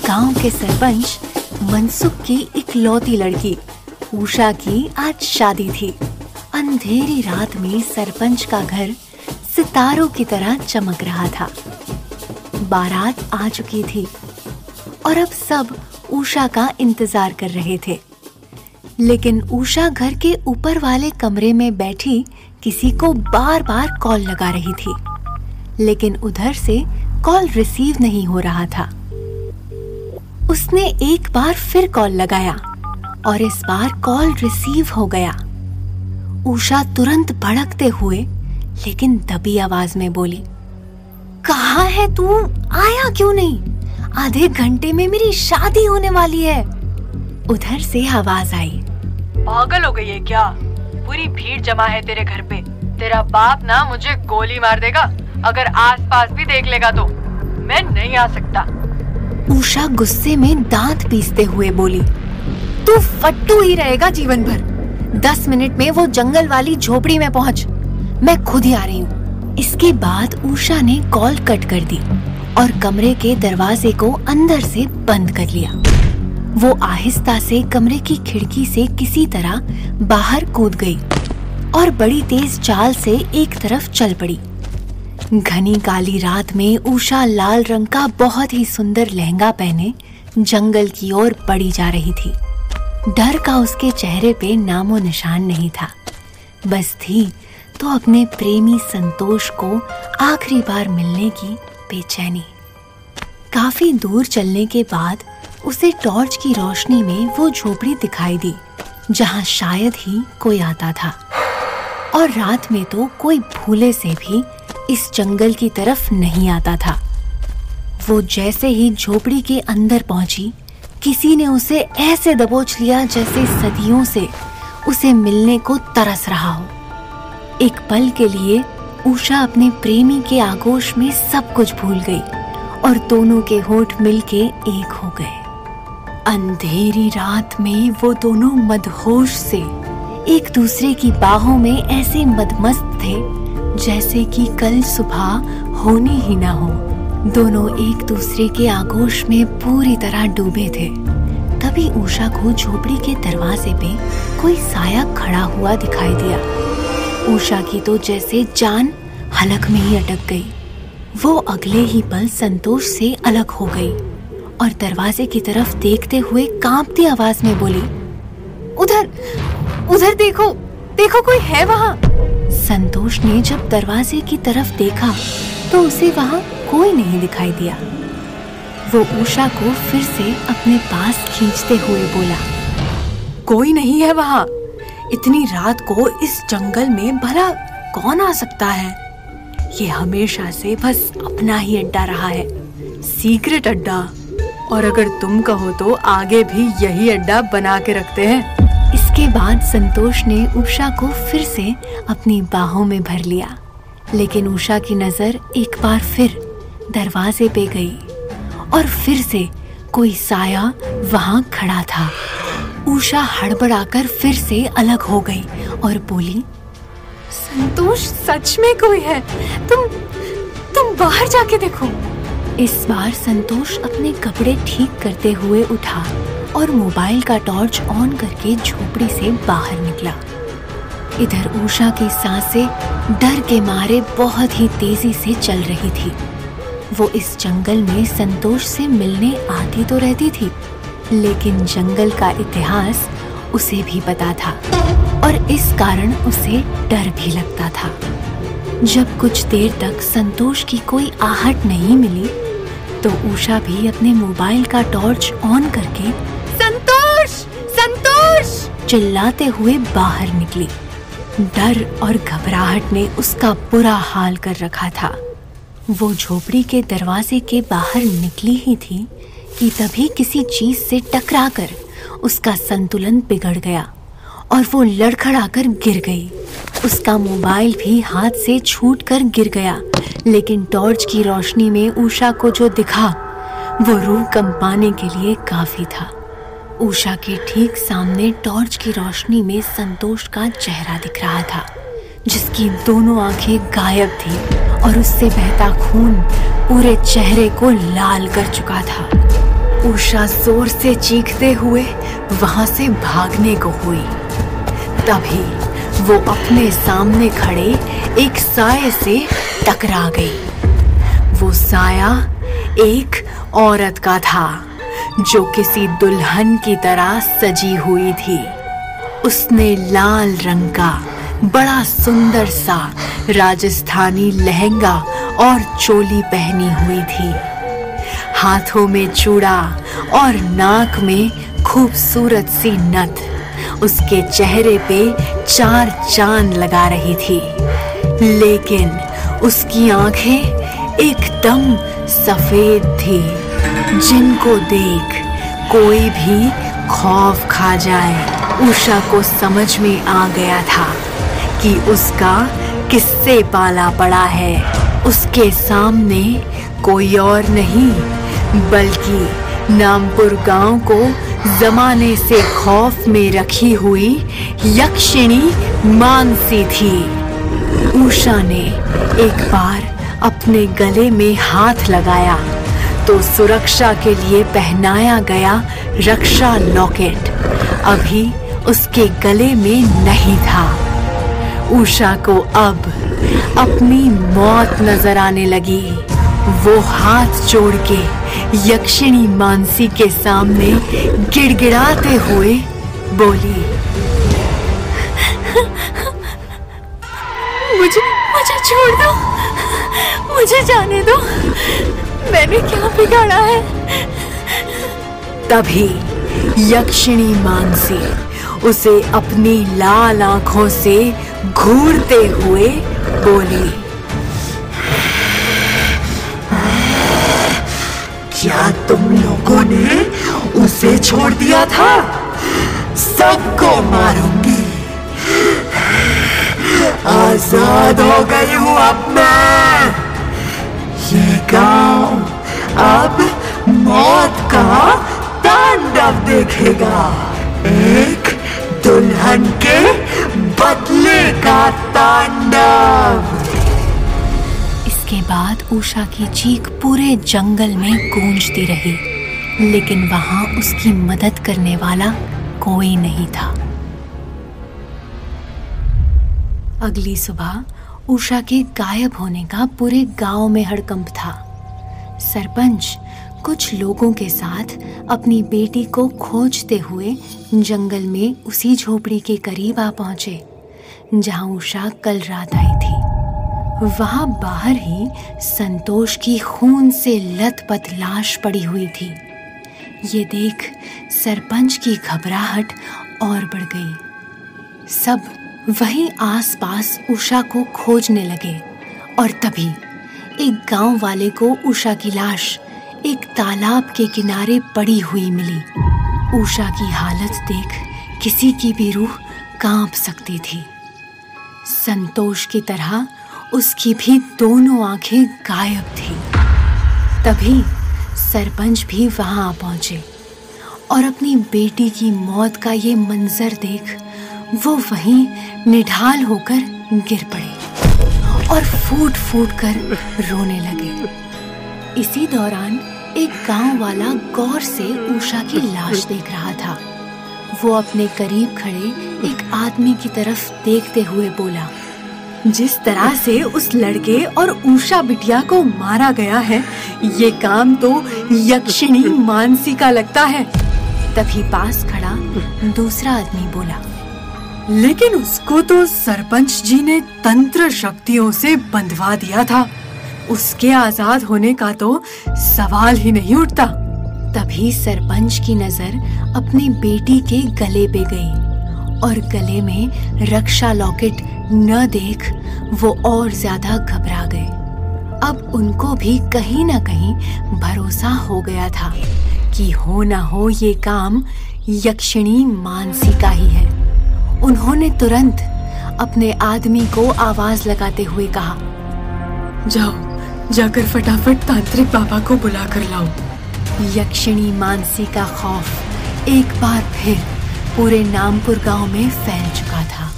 गांव के सरपंच मनसुख की इकलौती लड़की उषा की आज शादी थी। अंधेरी रात में सरपंच का घर सितारों की तरह चमक रहा था। बारात आ चुकी थी और अब सब उषा का इंतजार कर रहे थे। लेकिन उषा घर के ऊपर वाले कमरे में बैठी किसी को बार बार कॉल लगा रही थी, लेकिन उधर से कॉल रिसीव नहीं हो रहा था। उसने एक बार फिर कॉल लगाया और इस बार कॉल रिसीव हो गया। उषा तुरंत भड़कते हुए लेकिन दबी आवाज में बोली, कहाँ है तू? आया क्यों नहीं? आधे घंटे में मेरी शादी होने वाली है। उधर से आवाज आई, पागल हो गई है क्या? पूरी भीड़ जमा है तेरे घर पे। तेरा बाप ना मुझे गोली मार देगा अगर आसपास भी देख लेगा तो। मैं नहीं आ सकता। उषा गुस्से में दांत पीसते हुए बोली, तू फट्टू ही रहेगा जीवन भर। 10 मिनट में वो जंगल वाली झोपड़ी में पहुंच, मैं खुद ही आ रही हूँ। इसके बाद उषा ने कॉल कट कर दी और कमरे के दरवाजे को अंदर से बंद कर लिया। वो आहिस्ता से कमरे की खिड़की से किसी तरह बाहर कूद गई और बड़ी तेज चाल से एक तरफ चल पड़ी। घनी काली रात में उषा लाल रंग का बहुत ही सुंदर लहंगा पहने जंगल की ओर बढ़ी जा रही थी। डर का उसके चेहरे पे नामो निशान नहीं था, बस थी तो अपने प्रेमी संतोष को आखिरी बार मिलने की बेचैनी। काफी दूर चलने के बाद उसे टॉर्च की रोशनी में वो झोपड़ी दिखाई दी जहां शायद ही कोई आता था। और रात में तो कोई भूले से भी इस जंगल की तरफ नहीं आता था। वो जैसे ही झोपड़ी के अंदर पहुंची, किसी ने उसे ऐसे दबोच लिया जैसे सदियों से उसे मिलने को तरस रहा हो। एक पल के लिए उषा अपने प्रेमी के आगोश में सब कुछ भूल गई और दोनों के होंठ मिलके एक हो गए। अंधेरी रात में वो दोनों मदहोश से एक दूसरे की बाहों में ऐसे मदमस्त थे जैसे कि कल सुबह होनी ही ना हो। दोनों एक दूसरे के आगोश में पूरी तरह डूबे थे। तभी उषा को झोपड़ी के दरवाजे पे कोई साया खड़ा हुआ दिखाई दिया। उषा की तो जैसे जान हलक में ही अटक गई। वो अगले ही पल संतोष से अलग हो गई और दरवाजे की तरफ देखते हुए कांपती आवाज में बोली, उधर उधर देखो, देखो कोई है वहाँ। संतोष ने जब दरवाजे की तरफ देखा तो उसे वहाँ कोई नहीं दिखाई दिया। वो उषा को फिर से अपने पास खींचते हुए बोला, कोई नहीं है वहाँ। इतनी रात को इस जंगल में भला कौन आ सकता है? ये हमेशा से बस अपना ही अड्डा रहा है, सीक्रेट अड्डा। और अगर तुम कहो तो आगे भी यही अड्डा बना के रखते हैं। इसके बाद संतोष ने उषा को फिर से अपनी बाहों में भर लिया, लेकिन उषा की नजर एक बार फिर दरवाजे पे गई और फिर से कोई साया वहां खड़ा था। उषा हड़बड़ाकर फिर से अलग हो गई और बोली, संतोष सच में कोई है। तुम बाहर जाके देखो। इस बार संतोष अपने कपड़े ठीक करते हुए उठा और मोबाइल का टॉर्च ऑन करके झोपड़ी से बाहर निकला। इधर उषा की सांसें डर के मारे बहुत ही तेजी से चल रही थी। वो इस जंगल में संतोष से मिलने आती तो रहती थी, लेकिन जंगल का इतिहास उसे भी पता था और इस कारण उसे डर भी लगता था। जब कुछ देर तक संतोष की कोई आहट नहीं मिली तो उषा भी अपने मोबाइल का टॉर्च ऑन करके संतोष संतोष चिल्लाते हुए बाहर निकली। डर और घबराहट ने उसका बुरा हाल कर रखा था। वो झोपड़ी के दरवाजे के बाहर निकली ही थी कि तभी किसी चीज से टकराकर उसका संतुलन बिगड़ गया और वो लड़खड़ाकर गिर गई। उसका मोबाइल भी हाथ से छूटकर गिर गया, लेकिन टॉर्च की रोशनी में उषा को जो दिखा वो रूह कंपाने के लिए काफी था। उषा के ठीक सामने टॉर्च की रोशनी में संतोष का चेहरा दिख रहा था, जिसकी दोनों आंखें गायब थी और उससे बहता खून पूरे चेहरे को लाल कर चुका था। उषा जोर से चीखते हुए वहां से भागने को हुई। तभी वो अपने सामने खड़े एक साये से टकरा गई। वो साया एक औरत का था जो किसी दुल्हन की तरह सजी हुई थी। उसने लाल रंग का बड़ा सुंदर सा राजस्थानी लहंगा और चोली पहनी हुई थी। हाथों में चूड़ा और नाक में खूबसूरत सी नथ उसके चेहरे पे 4 चांद लगा रही थी। लेकिन उसकी आंखें एकदम सफेद थी, जिनको देख कोई भी खौफ खा जाए। उषा को समझ में आ गया था कि उसका किससे पाला पड़ा है। उसके सामने कोई और नहीं बल्कि नामपुर गांव को जमाने से खौफ में रखी हुई यक्षिणी मानसी थी। उषा ने एक बार अपने गले में हाथ लगाया तो सुरक्षा के लिए पहनाया गया रक्षा लॉकेट अभी उसके गले में नहीं था। उषा को अब अपनी मौत नजर आने लगी। वो हाथ जोड़ के यक्षिणी मानसी के सामने गिड़गिड़ाते हुए बोली, मुझे छोड़ दो, मुझे जाने दो, मैंने क्या बिगाड़ा है। तभी यक्षिणी मानसी उसे अपनी लाल आंखों से घूरते हुए बोली, क्या तुम लोगों ने उसे छोड़ दिया था? सबको मारूंगी। आजाद हो गई हूं अब मैं। ये गांव अब मौत का तांडव देखेगा, एक दुल्हन के बदले का तांडव। इसके बाद उषा की चीख पूरे जंगल में गूंजती रही, लेकिन वहां उसकी मदद करने वाला कोई नहीं था। अगली सुबह उषा के गायब होने का पूरे गांव में हड़कंप था। सरपंच कुछ लोगों के साथ अपनी बेटी को खोजते हुए जंगल में उसी झोपड़ी के करीब आ पहुंचे जहां उषा कल रात आई थी। वहां बाहर ही संतोष की खून से लथपथ लाश पड़ी हुई थी। ये देख सरपंच की घबराहट और बढ़ गई। सब वहीं आसपास उषा को खोजने लगे और तभी एक गांव वाले को उषा की लाश एक तालाब के किनारे पड़ी हुई मिली। उषा की हालत देख किसी की भी रूह कांप सकती थी। संतोष की तरह उसकी भी दोनों आंखें गायब थी। तभी सरपंच भी वहां आ पहुंचे और अपनी बेटी की मौत का ये मंजर देख वो वहीं निढाल होकर गिर पड़े और फूट फूट कर रोने लगे। इसी दौरान एक गांव वाला गौर से उषा की लाश देख रहा था। वो अपने करीब खड़े एक आदमी की तरफ देखते हुए बोला, जिस तरह से उस लड़के और उषा बिटिया को मारा गया है, ये काम तो यक्षिणी मानसी का लगता है। तभी पास खड़ा दूसरा आदमी बोला, लेकिन उसको तो सरपंच जी ने तंत्र शक्तियों से बंधवा दिया था, उसके आजाद होने का तो सवाल ही नहीं उठता। तभी सरपंच की नजर अपनी बेटी के गले पे गई और गले में रक्षा लॉकेट न देख वो और ज्यादा घबरा गए। अब उनको भी कहीं ना कहीं भरोसा हो गया था कि हो ना हो ये काम यक्षिणी मानसी का ही है। उन्होंने तुरंत अपने आदमी को आवाज लगाते हुए कहा, जाओ जाकर फटाफट तांत्रिक बाबा को बुला कर लाओ। यक्षिणी मानसी का खौफ एक बार फिर पूरे नामपुर गांव में फैल चुका था।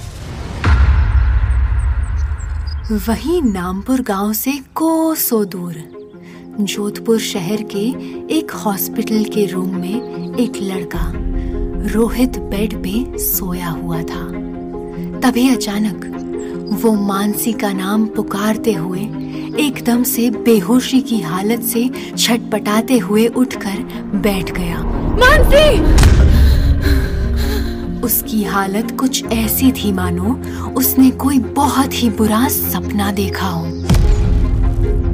वहीं नामपुर गांव से कोसों दूर जोधपुर शहर के एक हॉस्पिटल के रूम में एक लड़का रोहित बेड पे सोया हुआ था। तभी अचानक वो मानसी का नाम पुकारते हुए एकदम से बेहोशी की हालत से छटपटाते हुए उठकर बैठ गया। मानसी! उसकी हालत कुछ ऐसी थी मानो उसने कोई बहुत ही बुरा सपना देखा हो।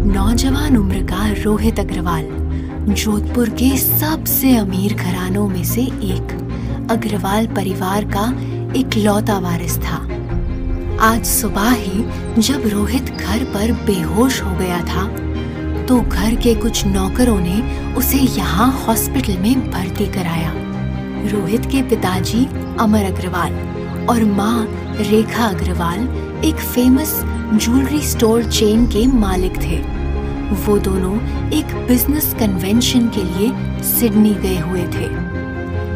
नौजवान उम्र का रोहित अग्रवाल जोधपुर के सबसे अमीर घरानों में से एक अग्रवाल परिवार का इकलौता वारिस था। आज सुबह ही जब रोहित घर पर बेहोश हो गया था तो घर के कुछ नौकरों ने उसे यहाँ हॉस्पिटल में भर्ती कराया। रोहित के पिताजी अमर अग्रवाल और माँ रेखा अग्रवाल एक फेमस ज्वेलरी स्टोर चेन के मालिक थे। वो दोनों एक बिजनेस कन्वेंशन के लिए सिडनी गए हुए थे।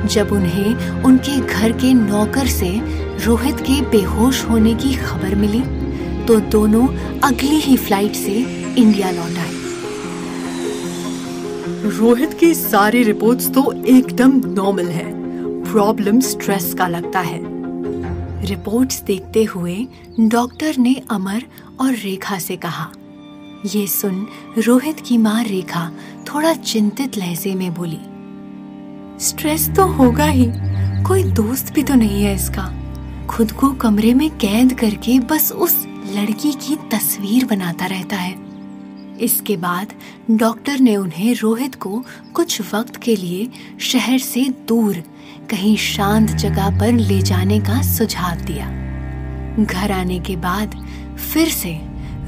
जब उन्हें उनके घर के नौकर से रोहित के बेहोश होने की खबर मिली तो दोनों अगली ही फ्लाइट से इंडिया लौट आए। रोहित की सारी रिपोर्ट्स तो एकदम नॉर्मल है। प्रॉब्लम स्ट्रेस का लगता है। रिपोर्ट्स देखते हुए डॉक्टर ने अमर और रेखा से कहा। ये सुन रोहित की माँ रेखा थोड़ा चिंतित लहजे में बोली, स्ट्रेस तो होगा ही, कोई दोस्त भी तो नहीं है इसका। खुद को कमरे में कैद करके बस उस लड़की की तस्वीर बनाता रहता है। इसके बाद डॉक्टर ने उन्हें रोहित को कुछ वक्त के लिए शहर से दूर कहीं शांत जगह पर ले जाने का सुझाव दिया। घर आने के बाद फिर से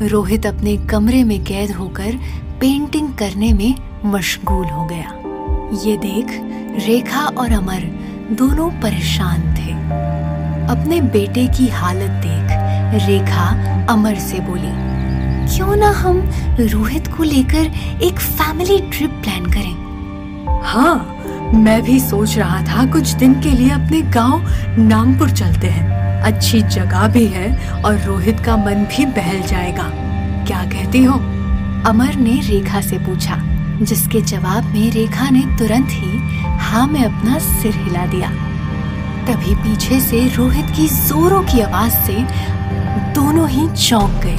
रोहित अपने कमरे में कैद होकर पेंटिंग करने में मशगूल हो गया। ये देख रेखा और अमर दोनों परेशान थे। अपने बेटे की हालत देख रेखा अमर से बोली, क्यों ना हम रोहित को लेकर एक फैमिली ट्रिप प्लान करें? हाँ, मैं भी सोच रहा था कुछ दिन के लिए अपने गांव नामपुर चलते हैं। अच्छी जगह भी है और रोहित का मन भी बहल जाएगा। क्या कहती हो? अमर ने रेखा से पूछा, जिसके जवाब में रेखा ने तुरंत ही हाँ में अपना सिर हिला दिया। तभी पीछे से रोहित की जोरों की आवाज से दोनों ही चौंक गए।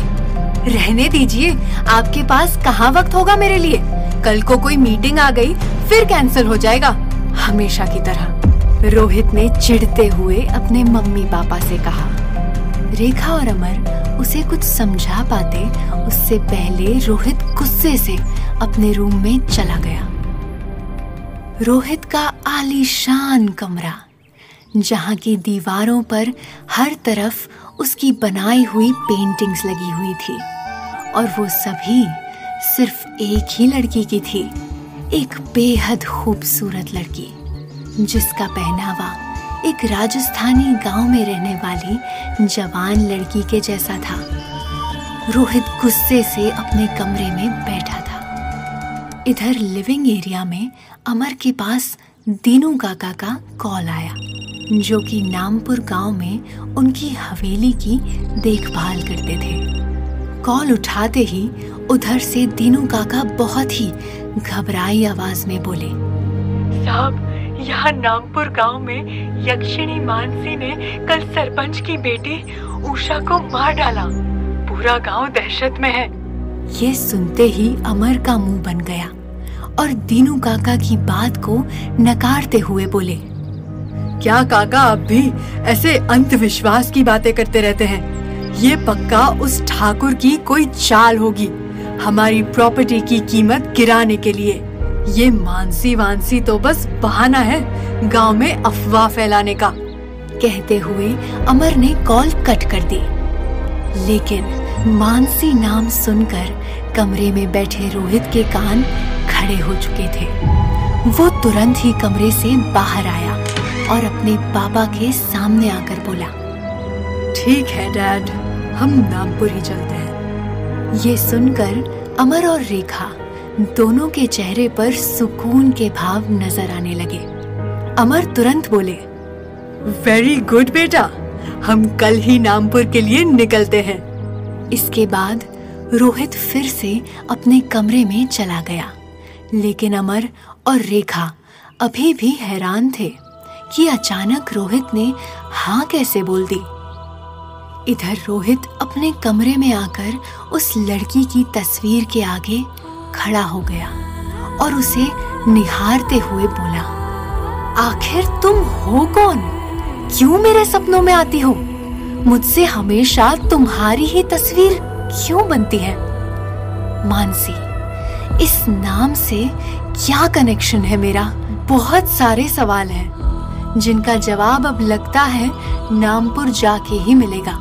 रहने दीजिए, आपके पास कहाँ वक्त होगा मेरे लिए? कल को कोई मीटिंग आ गई फिर कैंसिल हो जाएगा, हमेशा की तरह रोहित ने चिढ़ते हुए अपने मम्मी पापा से कहा। रेखा और अमर उसे कुछ समझा पाते उससे पहले रोहित गुस्से से अपने रूम में चला गया। रोहित का आलीशान कमरा, जहाँ की दीवारों पर हर तरफ उसकी बनाई हुई पेंटिंग्स लगी हुई थी और वो सभी सिर्फ एक ही लड़की की थी, एक बेहद खूबसूरत लड़की जिसका पहनावा एक राजस्थानी गांव में रहने वाली जवान लड़की के जैसा था। रोहित गुस्से से अपने कमरे में बैठा था। इधर लिविंग एरिया में अमर के पास दीनू काका का कॉल आया, जो कि नामपुर गांव में उनकी हवेली की देखभाल करते थे। कॉल उठाते ही उधर से दीनू काका बहुत ही घबराई आवाज में बोले, साहब, यहाँ नामपुर गांव में यक्षिणी मानसी ने कल सरपंच की बेटी उषा को मार डाला। पूरा गांव दहशत में है। ये सुनते ही अमर का मुंह बन गया और दीनू काका की बात को नकारते हुए बोले, क्या काका आप भी ऐसे अंधविश्वास की बातें करते रहते हैं? ये पक्का उस ठाकुर की कोई चाल होगी हमारी प्रॉपर्टी की कीमत गिराने के लिए। ये मानसी वानसी तो बस बहाना है गांव में अफवाह फैलाने का। कहते हुए अमर ने कॉल कट कर दी। लेकिन मानसी नाम सुनकर कमरे में बैठे रोहित के कान खड़े हो चुके थे। वो तुरंत ही कमरे से बाहर आया और अपने पापा के सामने आकर बोला, ठीक है डैड, हम नामपुर ही चलते हैं। ये सुनकर अमर और रेखा दोनों के चेहरे पर सुकून के भाव नजर आने लगे। अमर तुरंत बोले, वेरी गुड बेटा, हम कल ही नामपुर के लिए निकलते हैं। इसके बाद रोहित फिर से अपने कमरे में चला गया, लेकिन अमर और रेखा अभी भी हैरान थे कि अचानक रोहित ने हाँ कैसे बोल दी। इधर रोहित अपने कमरे में आकर उस लड़की की तस्वीर के आगे खड़ा हो गया और उसे निहारते हुए बोला, आखिर तुम हो कौन? क्यों मेरे सपनों में आती हो? मुझसे हमेशा तुम्हारी ही तस्वीर क्यों बनती है? मानसी, इस नाम से क्या कनेक्शन है मेरा? बहुत सारे सवाल हैं जिनका जवाब अब लगता है नामपुर जाके ही मिलेगा।